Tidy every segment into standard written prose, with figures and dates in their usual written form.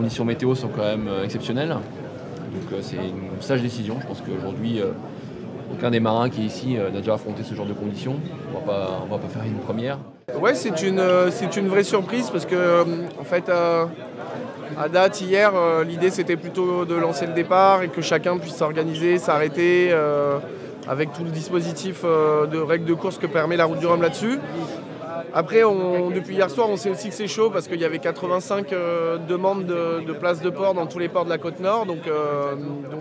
conditions météo sont quand même exceptionnelles. Donc c'est une sage décision. Je pense qu'aujourd'hui, aucun des marins qui est ici n'a déjà affronté ce genre de conditions. On va pas faire une première. Ouais, c'est une vraie surprise parce que en fait, à date hier, l'idée c'était plutôt de lancer le départ et que chacun puisse s'organiser, s'arrêter avec tout le dispositif de règles de course que permet la Route du Rhum là-dessus. Après, depuis hier soir, on sait aussi que c'est chaud parce qu'il y avait 85 demandes de places de port dans tous les ports de la côte nord. Donc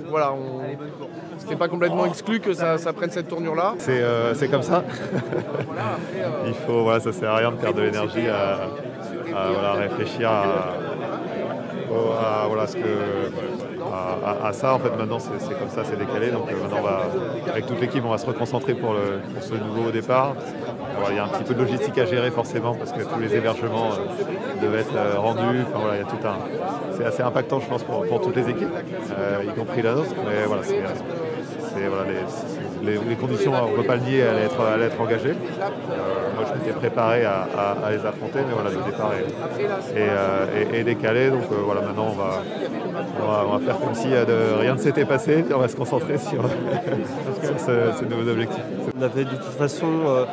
voilà, c'était pas complètement exclu que ça prenne cette tournure-là. C'est comme ça. Il faut, voilà, ça sert à rien de perdre de l'énergie à réfléchir à ça. En fait, maintenant, c'est comme ça, c'est décalé. Donc maintenant, avec toute l'équipe, on va se reconcentrer pour ce nouveau départ. Alors, il y a un petit peu de logistique à gérer forcément parce que tous les hébergements devaient être rendus. Enfin, voilà, il y a tout c'est assez impactant, je pense, pour toutes les équipes, y compris la nôtre. Mais voilà, les conditions, on ne peut pas le nier, allaient être engagées. Moi, je m'étais préparé à les affronter, mais voilà, le départ est décalé. Donc voilà, maintenant, on va faire comme si rien ne s'était passé, puis on va se concentrer sur ces nouveaux objectifs. On avait de toute façon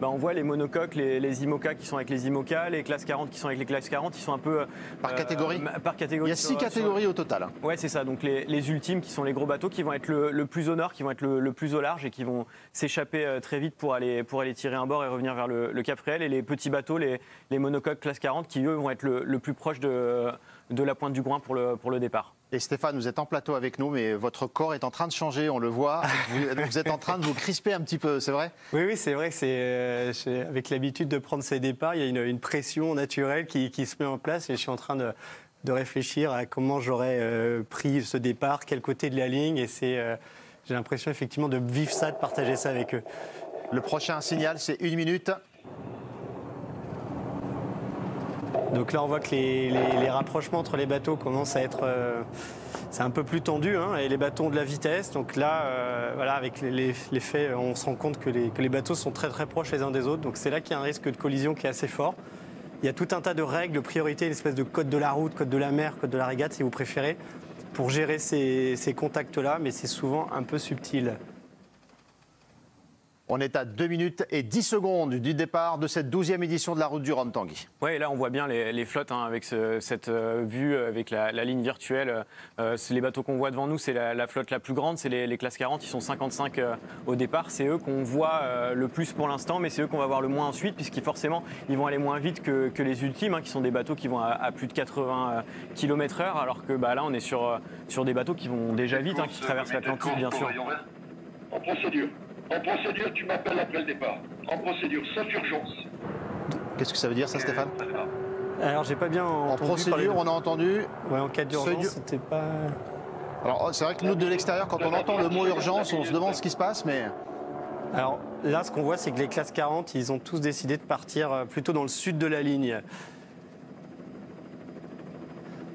on voit les monocoques, les IMOCA qui sont avec les IMOCA, les classes 40 qui sont avec les classes 40, ils sont un peu… Par catégorie. Il y a 6 catégories au total. Ouais, c'est ça. Donc les ultimes qui sont les gros bateaux qui vont être le plus au nord, qui vont être le plus au large et qui vont s'échapper très vite pour aller tirer un bord et revenir vers le Cap Réel. Et les petits bateaux, les monocoques classe 40 qui eux vont être le plus proche de la pointe du Groin pour le départ. Et Stéphane, vous êtes en plateau avec nous, mais votre corps est en train de changer, on le voit. Vous êtes en train de vous crisper un petit peu, c'est vrai? Oui, c'est vrai. Avec l'habitude de prendre ces départs, il y a une pression naturelle qui se met en place et je suis en train de réfléchir à comment j'aurais pris ce départ, quel côté de la ligne. Et j'ai l'impression effectivement de vivre ça, de partager ça avec eux. Le prochain signal, c'est 1 minute. Donc là, on voit que les rapprochements entre les bateaux commencent à être… c'est un peu plus tendu, hein, et les bateaux ont de la vitesse. Donc là, voilà, avec les faits, on se rend compte que les bateaux sont très très proches les uns des autres. Donc c'est là qu'il y a un risque de collision qui est assez fort. Il y a tout un tas de règles, de priorités, une espèce de code de la route, code de la mer, code de la régate, si vous préférez, pour gérer ces contacts-là, mais c'est souvent un peu subtil. On est à 2 minutes et 10 secondes du départ de cette 12e édition de la Route du Rhum, Tanguy. Oui, et là on voit bien les flottes hein, avec cette vue, avec la ligne virtuelle. Les bateaux qu'on voit devant nous, c'est la flotte la plus grande, c'est les classes 40, ils sont 55 au départ. C'est eux qu'on voit le plus pour l'instant, mais c'est eux qu'on va voir le moins ensuite, puisqu'ils forcément ils vont aller moins vite que les ultimes, hein, qui sont des bateaux qui vont à plus de 80 km/h, alors que là on est sur des bateaux qui vont déjà vite, hein, qui traversent l'Atlantique bien sûr. En procédure. En procédure, tu m'appelles après le départ. En procédure, sauf urgence. Qu'est-ce que ça veut dire, ça, Stéphane? Alors, j'ai pas bien entendu. En procédure, on a entendu. Ouais, en cas d'urgence, c'était pas… Alors, c'est vrai que nous, de l'extérieur, quand on entend le mot urgence, on se demande ce qui se passe, mais… Alors, là, ce qu'on voit, c'est que les classes 40, ils ont tous décidé de partir plutôt dans le sud de la ligne.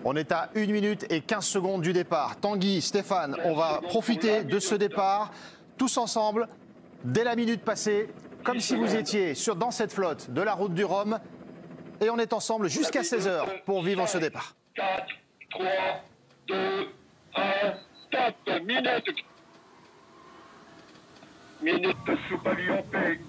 On est à 1 minute et 15 secondes du départ. Tanguy, Stéphane, on va profiter de ce départ tous ensemble dès la minute passée, comme si vous étiez dans cette flotte de la route du Rhum. Et on est ensemble jusqu'à 16h pour vivre ce départ. 4, 3, 2, 1, top, minute. Minute sous pavillon P.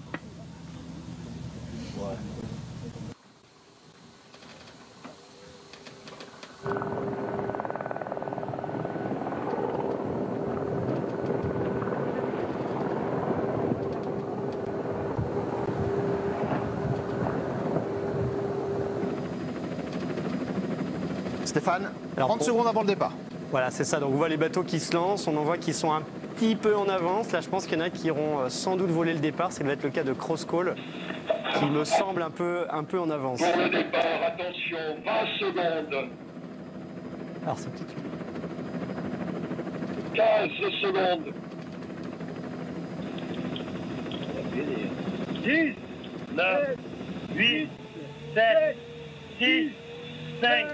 Stéphane, Alors, 30 secondes avant le départ. Voilà, c'est ça. Donc on voit les bateaux qui se lancent, on en voit qui sont un petit peu en avance. Là, je pense qu'il y en a qui iront sans doute voler le départ. Ça va être le cas de Cross Call, qui me semble un peu en avance. Pour le départ, attention, 20 secondes. Alors c'est petit. 15 secondes. 10, 9, 8, 7, 6, 5,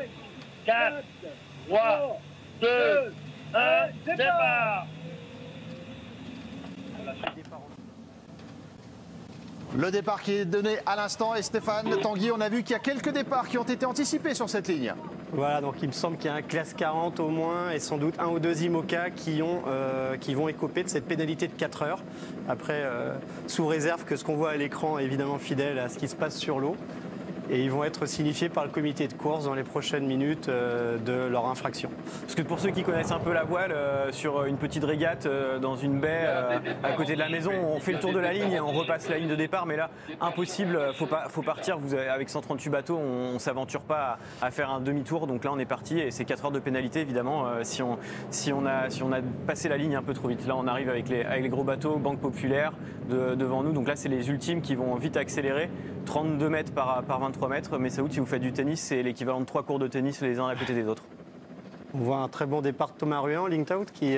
4, 3, 2, 1, départ. Le départ qui est donné à l'instant. Et Stéphane, Tanguy, on a vu qu'il y a quelques départs qui ont été anticipés sur cette ligne. Voilà, donc il me semble qu'il y a un classe 40 au moins et sans doute un ou deux IMOCA qui vont écoper de cette pénalité de 4 heures. Après, sous réserve que ce qu'on voit à l'écran est évidemment fidèle à ce qui se passe sur l'eau. Et ils vont être signifiés par le comité de course dans les prochaines minutes de leur infraction. Parce que pour ceux qui connaissent un peu la voile, sur une petite régate dans une baie à côté de la maison, on fait le tour de la ligne et on repasse la ligne de départ. Mais là, impossible, faut partir. Avec 138 bateaux, on ne s'aventure pas à faire un demi-tour. Donc là, on est parti et c'est 4 heures de pénalité, évidemment, si on a passé la ligne un peu trop vite. Là, on arrive avec les gros bateaux, Banque Populaire devant nous. Donc là, c'est les ultimes qui vont vite accélérer. 32 mètres par 23 mètres, mais ça, si vous faites du tennis, c'est l'équivalent de 3 cours de tennis les uns à côté des autres. On voit un très bon départ de Thomas Ruan, linked out, qui